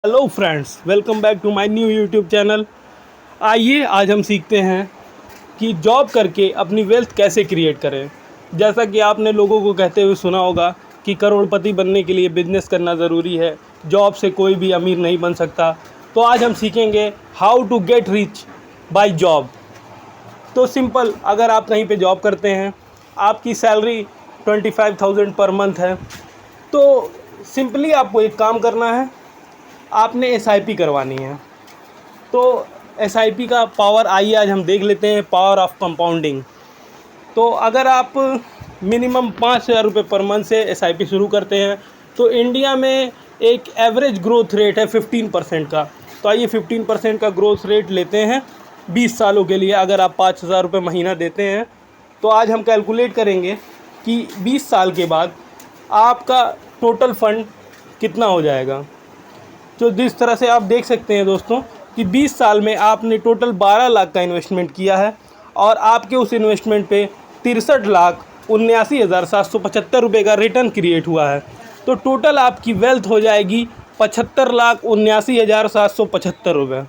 Hello friends, welcome back to my new YouTube channel. आइए आज हम सीखते हैं कि जॉब करके अपनी वेल्थ कैसे क्रिएट करें। जैसा कि आपने लोगों को कहते हुए सुना होगा कि करोड़पति बनने के लिए बिजनेस करना ज़रूरी है, जॉब से कोई भी अमीर नहीं बन सकता। तो आज हम सीखेंगे how to get rich by job. तो सिंपल, अगर आप कहीं पे जॉब करते हैं, आपकी सैलरी 25,000 पर मंथ है, तो सिंपली आपको एक काम करना है, आपने एसआईपी करवानी है। तो एसआईपी का पावर आइए आज हम देख लेते हैं, पावर ऑफ कंपाउंडिंग। तो अगर आप मिनिमम 5,000 रुपये पर मंथ से एसआईपी शुरू करते हैं तो इंडिया में एक एवरेज ग्रोथ रेट है 15% का। तो आइए 15% का ग्रोथ रेट लेते हैं 20 सालों के लिए। अगर आप 5,000 रुपये महीना देते हैं तो आज हम कैलकुलेट करेंगे कि 20 साल के बाद आपका टोटल फंड कितना हो जाएगा। तो जिस तरह से आप देख सकते हैं दोस्तों कि 20 साल में आपने टोटल 12 लाख का इन्वेस्टमेंट किया है और आपके उस इन्वेस्टमेंट पे 63,79,775 रुपये का रिटर्न क्रिएट हुआ है। तो टोटल आपकी वेल्थ हो जाएगी 75,79,775 रुपये।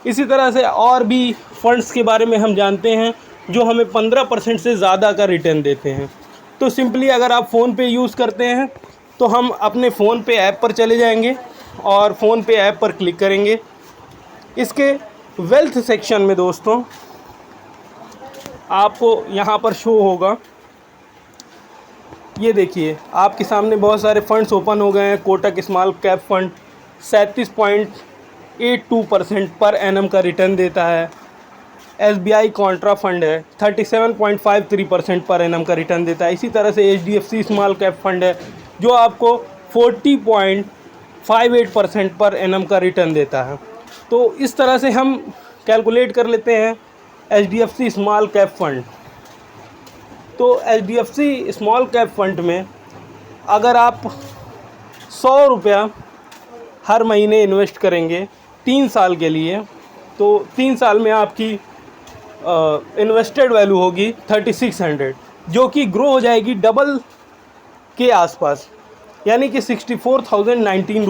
इसी तरह से और भी फंड्स के बारे में हम जानते हैं जो हमें 15% से ज़्यादा का रिटर्न देते हैं। तो सिंपली अगर आप फ़ोन पे यूज़ करते हैं तो हम अपने फ़ोन पे ऐप पर चले जाएंगे और फ़ोन पे ऐप पर क्लिक करेंगे। इसके वेल्थ सेक्शन में दोस्तों आपको यहाँ पर शो होगा, ये देखिए आपके सामने बहुत सारे फंड्स ओपन हो गए हैं। Kotak small cap fund 37.82% per annum का रिटर्न देता है। एसबीआई कॉन्ट्रा फंड है 37.53% पर एनम का रिटर्न देता है। इसी तरह से एचडीएफसी स्मॉल कैप फंड है जो आपको 40.58% पर एनम का रिटर्न देता है। तो इस तरह से हम कैलकुलेट कर लेते हैं एचडीएफसी स्मॉल कैप फंड। तो एचडीएफसी स्मॉल कैप फंड में अगर आप 100 रुपया हर महीने इन्वेस्ट करेंगे 3 साल के लिए, तो 3 साल में आपकी इन्वेस्टेड वैल्यू होगी 3600, जो कि ग्रो हो जाएगी डबल के आसपास, यानी कि 64,019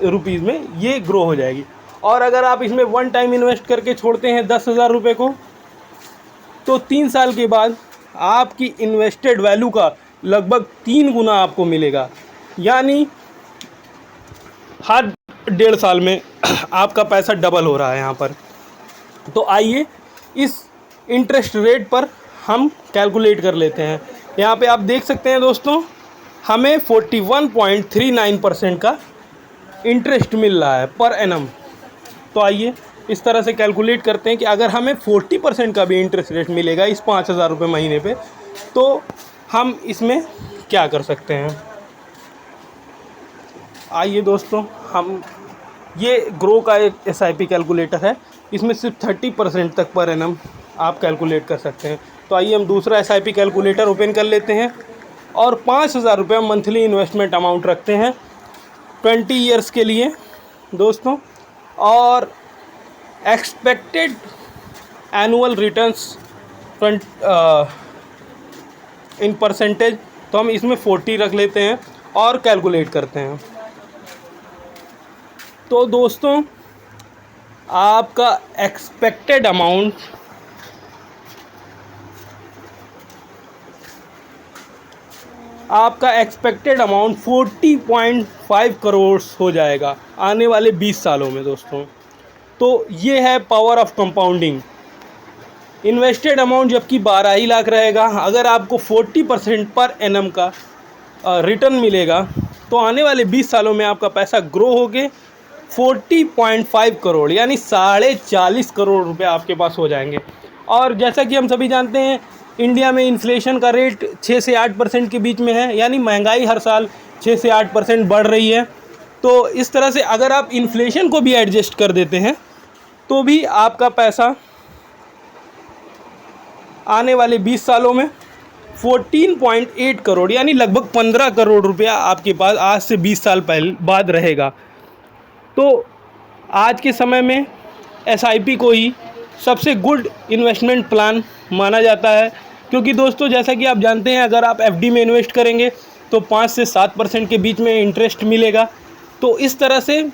रुपीज़ में ये ग्रो हो जाएगी। और अगर आप इसमें वन टाइम इन्वेस्ट करके छोड़ते हैं 10,000 रुपये को, तो 3 साल के बाद आपकी इन्वेस्टेड वैल्यू का लगभग 3 गुना आपको मिलेगा, यानी हर 1.5 साल में आपका पैसा डबल हो रहा है यहाँ पर। तो आइए इस इंटरेस्ट रेट पर हम कैलकुलेट कर लेते हैं। यहाँ पे आप देख सकते हैं दोस्तों, हमें 41.39% का इंटरेस्ट मिल रहा है पर एनम। तो आइए इस तरह से कैलकुलेट करते हैं कि अगर हमें 40% का भी इंटरेस्ट रेट मिलेगा इस 5,000 रुपये महीने पे, तो हम इसमें क्या कर सकते हैं। आइए दोस्तों, हम ये ग्रो का एक एसआईपी कैलकुलेटर है, इसमें सिर्फ 30% तक पर एनम आप कैलकुलेट कर सकते हैं। तो आइए हम दूसरा एसआईपी कैलकुलेटर ओपन कर लेते हैं और 5,000 रुपये मंथली इन्वेस्टमेंट अमाउंट रखते हैं 20 ईयर्स के लिए दोस्तों। और expected annual returns in percentage, तो हम इसमें 40 रख लेते हैं और कैलकुलेट करते हैं। तो दोस्तों आपका एक्सपेक्टेड अमाउंट आपका एक्सपेक्टेड अमाउंट 40.5 करोड़ हो जाएगा आने वाले 20 सालों में दोस्तों। तो ये है power of compounding. Invested amount जबकि 12 ही लाख रहेगा, अगर आपको 40% पर एनम का रिटर्न मिलेगा तो आने वाले 20 सालों में आपका पैसा ग्रो होके 40.5 करोड़ यानी 40.5 करोड़ रुपए आपके पास हो जाएंगे। और जैसा कि हम सभी जानते हैं, इंडिया में इन्फ्लेशन का रेट 6 से 8% के बीच में है, यानी महंगाई हर साल 6 से 8% बढ़ रही है। तो इस तरह से अगर आप इन्फ्लेशन को भी एडजस्ट कर देते हैं तो भी आपका पैसा आने वाले 20 सालों में 14.8 करोड़ यानी लगभग 15 करोड़ रुपया आपके पास आज से 20 साल पहले बाद रहेगा। तो आज के समय में एसआईपी को ही सबसे गुड इन्वेस्टमेंट प्लान माना जाता है, क्योंकि दोस्तों जैसा कि आप जानते हैं, अगर आप एफडी में इन्वेस्ट करेंगे तो 5 से 7% के बीच में इंटरेस्ट मिलेगा। तो इस तरह से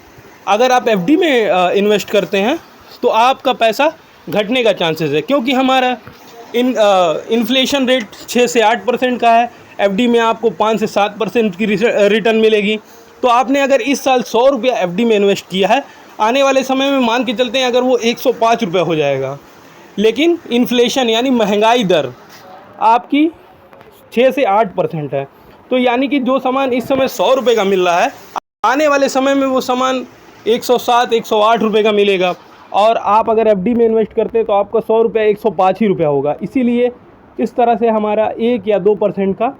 अगर आप एफडी में इन्वेस्ट करते हैं तो आपका पैसा घटने का चांसेस है, क्योंकि हमारा इन्फ्लेशन रेट 6 से 8% का है। एफडी में आपको 5 से 7% की रिटर्न मिलेगी। तो आपने अगर इस साल 100 रुपया एफडी में इन्वेस्ट किया है, आने वाले समय में मान के चलते हैं अगर वो 105 रुपये हो जाएगा, लेकिन इन्फ्लेशन यानी महंगाई दर आपकी 6 से 8% है। तो यानी कि जो सामान इस समय 100 रुपये का मिल रहा है, आने वाले समय में वो सामान 107 108 रुपये का मिलेगा। और आप अगर एफडी में इन्वेस्ट करते हैं तो आपका 100 रुपया 105 ही रुपया होगा। इसीलिए इस तरह से हमारा 1 या 2% का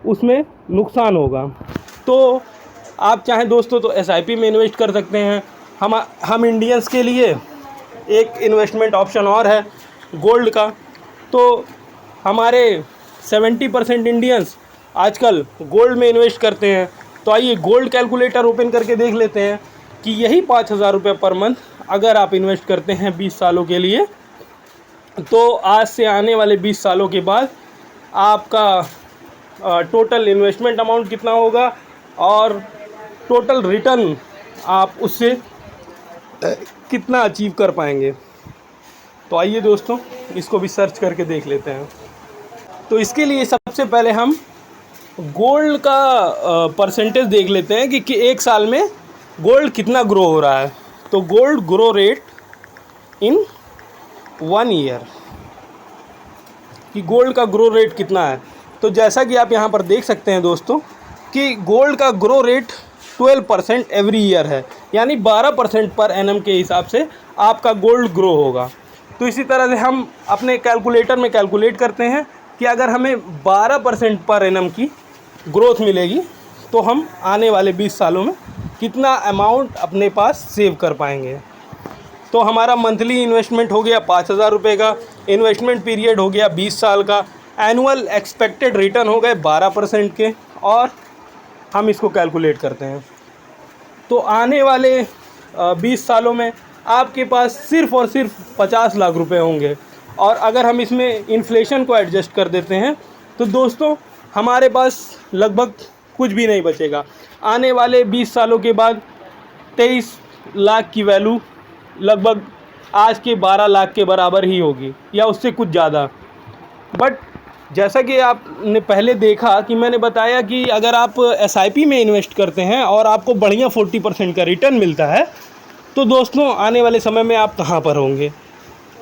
उसमें नुकसान होगा। तो आप चाहें दोस्तों तो एसआईपी में इन्वेस्ट कर सकते हैं। हम इंडियंस के लिए एक इन्वेस्टमेंट ऑप्शन और है गोल्ड का। तो हमारे 70% इंडियंस आजकल गोल्ड में इन्वेस्ट करते हैं। तो आइए गोल्ड कैलकुलेटर ओपन करके देख लेते हैं कि यही 5,000 रुपये पर मंथ अगर आप इन्वेस्ट करते हैं 20 सालों के लिए, तो आज से आने वाले 20 सालों के बाद आपका टोटल इन्वेस्टमेंट अमाउंट कितना होगा और टोटल रिटर्न आप उससे कितना अचीव कर पाएंगे। तो आइए दोस्तों इसको भी सर्च करके देख लेते हैं। तो इसके लिए सबसे पहले हम गोल्ड का परसेंटेज देख लेते हैं कि एक साल में गोल्ड कितना ग्रो हो रहा है। तो gold grow rate in 1 year, कि गोल्ड का ग्रो रेट कितना है। तो जैसा कि आप यहाँ पर देख सकते हैं दोस्तों कि गोल्ड का ग्रो रेट 12% एवरी ईयर है, यानी 12% पर एनम के हिसाब से आपका गोल्ड ग्रो होगा। तो इसी तरह से हम अपने कैलकुलेटर में कैलकुलेट करते हैं कि अगर हमें 12% पर एनम की ग्रोथ मिलेगी तो हम आने वाले 20 सालों में कितना अमाउंट अपने पास सेव कर पाएंगे। तो हमारा मंथली इन्वेस्टमेंट हो गया 5,000 रुपये का, इन्वेस्टमेंट पीरियड हो गया 20 साल का, एनुअल एक्सपेक्टेड रिटर्न हो गए 12% के, और हम इसको कैलकुलेट करते हैं। तो आने वाले 20 सालों में आपके पास सिर्फ़ और सिर्फ 50 लाख रुपए होंगे। और अगर हम इसमें इन्फ्लेशन को एडजस्ट कर देते हैं तो दोस्तों हमारे पास लगभग कुछ भी नहीं बचेगा। आने वाले 20 सालों के बाद 23 लाख की वैल्यू लगभग आज के 12 लाख के बराबर ही होगी या उससे कुछ ज़्यादा। बट जैसा कि आपने पहले देखा कि मैंने बताया कि अगर आप एसआईपी में इन्वेस्ट करते हैं और आपको बढ़िया 40% का रिटर्न मिलता है, तो दोस्तों आने वाले समय में आप कहाँ पर होंगे।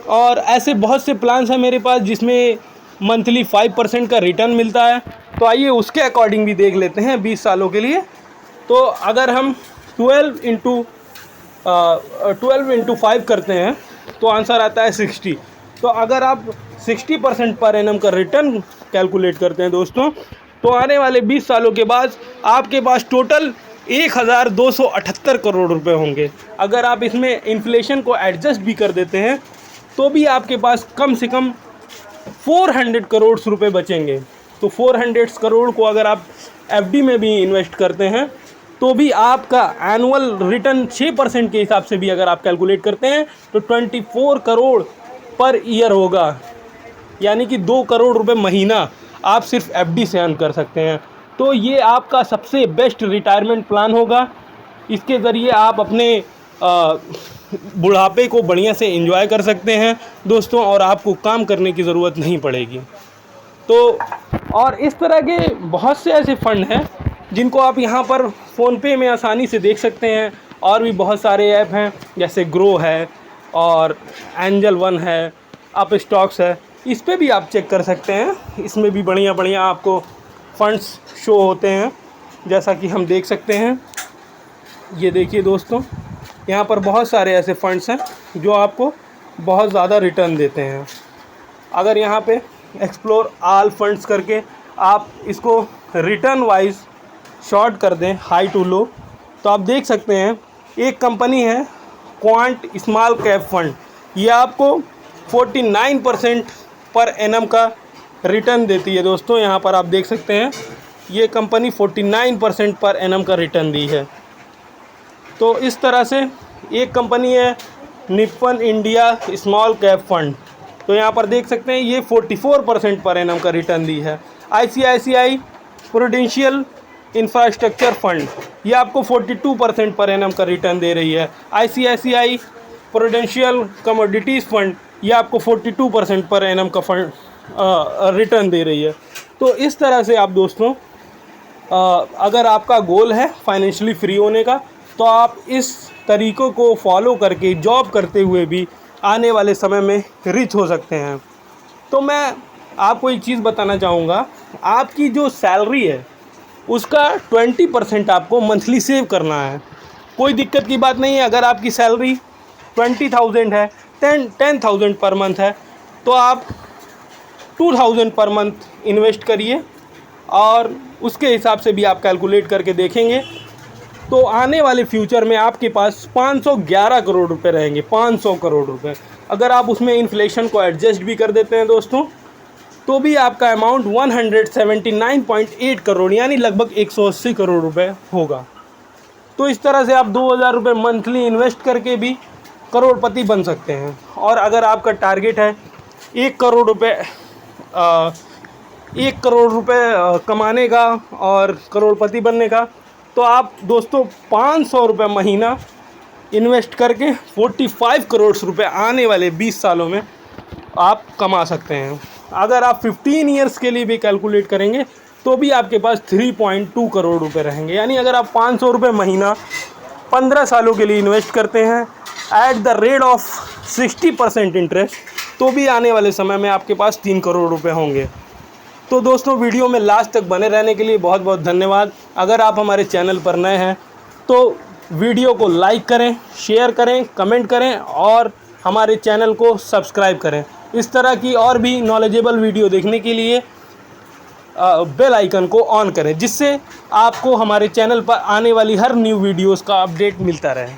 और ऐसे बहुत से प्लान्स हैं मेरे पास जिसमें मंथली 5% का रिटर्न मिलता है। तो आइए उसके अकॉर्डिंग भी देख लेते हैं 20 सालों के लिए। तो अगर हम 12 इंटू 5 करते हैं तो आंसर आता है 60। तो अगर आप 60% पर एनम का रिटर्न कैलकुलेट करते हैं दोस्तों, तो आने वाले 20 सालों के बाद आपके पास टोटल 1,278 करोड़ रुपए होंगे। अगर आप इसमें इन्फ्लेशन को एडजस्ट भी कर देते हैं तो भी आपके पास कम से कम 400 करोड़ रुपए बचेंगे। तो 400 करोड़ को अगर आप एफडी में भी इन्वेस्ट करते हैं तो भी आपका एनुअल रिटर्न 6% के हिसाब से भी अगर आप कैलकुलेट करते हैं तो 24 करोड़ पर ईयर होगा, यानी कि 2 करोड़ रुपए महीना आप सिर्फ एफडी से अर्न कर सकते हैं। तो ये आपका सबसे बेस्ट रिटायरमेंट प्लान होगा। इसके ज़रिए आप अपने बुढ़ापे को बढ़िया से एंजॉय कर सकते हैं दोस्तों, और आपको काम करने की ज़रूरत नहीं पड़ेगी। तो और इस तरह के बहुत से ऐसे फ़ंड हैं जिनको आप यहाँ पर फ़ोनपे में आसानी से देख सकते हैं। और भी बहुत सारे ऐप हैं जैसे ग्रो है और एंजल वन है, अप स्टॉक्स है, इस पे भी आप चेक कर सकते हैं। इसमें भी बढ़िया बढ़िया आपको फंड्स शो होते हैं, जैसा कि हम देख सकते हैं। ये देखिए दोस्तों, यहाँ पर बहुत सारे ऐसे फंड्स हैं जो आपको बहुत ज़्यादा रिटर्न देते हैं। अगर यहाँ पे एक्सप्लोर ऑल फंड्स करके आप इसको रिटर्न वाइज शॉर्ट कर दें हाई टू लो, तो आप देख सकते हैं एक कंपनी है क्वांट स्मॉल कैप फंड, ये आपको 49% पर एनम का रिटर्न देती है दोस्तों। यहाँ पर आप देख सकते हैं ये कंपनी 49% पर एनम का रिटर्न दी है। तो इस तरह से एक कंपनी है Nippon India small cap fund, तो यहाँ पर देख सकते हैं ये 44% पर एनम का रिटर्न दी है। ICICI प्रूडेंशियल इंफ्रास्ट्रक्चर फंड, ये आपको 42% पर एनम का रिटर्न दे रही है। ICICI प्रूडेंशियल कमोडिटीज़ फंड, ये आपको 42% पर एनम का फंड रिटर्न दे रही है। तो इस तरह से आप दोस्तों, अगर आपका गोल है फाइनेंशियली फ्री होने का, तो आप इस तरीक़ों को फॉलो करके जॉब करते हुए भी आने वाले समय में रिच हो सकते हैं। तो मैं आपको एक चीज़ बताना चाहूँगा, आपकी जो सैलरी है उसका 20% आपको मंथली सेव करना है। कोई दिक्कत की बात नहीं है। अगर आपकी सैलरी 20,000 है, 10,000 पर मंथ है, तो आप 2,000 पर मंथ इन्वेस्ट करिए और उसके हिसाब से भी आप कैलकुलेट करके देखेंगे तो आने वाले फ्यूचर में आपके पास 511 करोड़ रुपए रहेंगे। 500 करोड़ रुपए। अगर आप उसमें इन्फ्लेशन को एडजस्ट भी कर देते हैं दोस्तों, तो भी आपका अमाउंट 179.8 करोड़ यानी लगभग 180 करोड़ रुपए होगा। तो इस तरह से आप 2,000 रुपये मंथली इन्वेस्ट करके भी करोड़पति बन सकते हैं। और अगर आपका टारगेट है 1 करोड़ रुपये 1 करोड़ रुपये कमाने का और करोड़पति बनने का, तो आप दोस्तों 500 रुपये महीना इन्वेस्ट करके 45 करोड़ रुपए आने वाले 20 सालों में आप कमा सकते हैं। अगर आप 15 ईयर्स के लिए भी कैलकुलेट करेंगे तो भी आपके पास 3.2 करोड़ रुपए रहेंगे। यानी अगर आप 500 रुपये महीना 15 सालों के लिए इन्वेस्ट करते हैं at the rate of 60% interest, तो भी आने वाले समय में आपके पास 3 करोड़ रुपए होंगे। तो दोस्तों, वीडियो में लास्ट तक बने रहने के लिए बहुत बहुत धन्यवाद। अगर आप हमारे चैनल पर नए हैं तो वीडियो को लाइक करें, शेयर करें, कमेंट करें और हमारे चैनल को सब्सक्राइब करें। इस तरह की और भी नॉलेजेबल वीडियो देखने के लिए बेल आइकन को ऑन करें, जिससे आपको हमारे चैनल पर आने वाली हर न्यू वीडियोस का अपडेट मिलता रहे।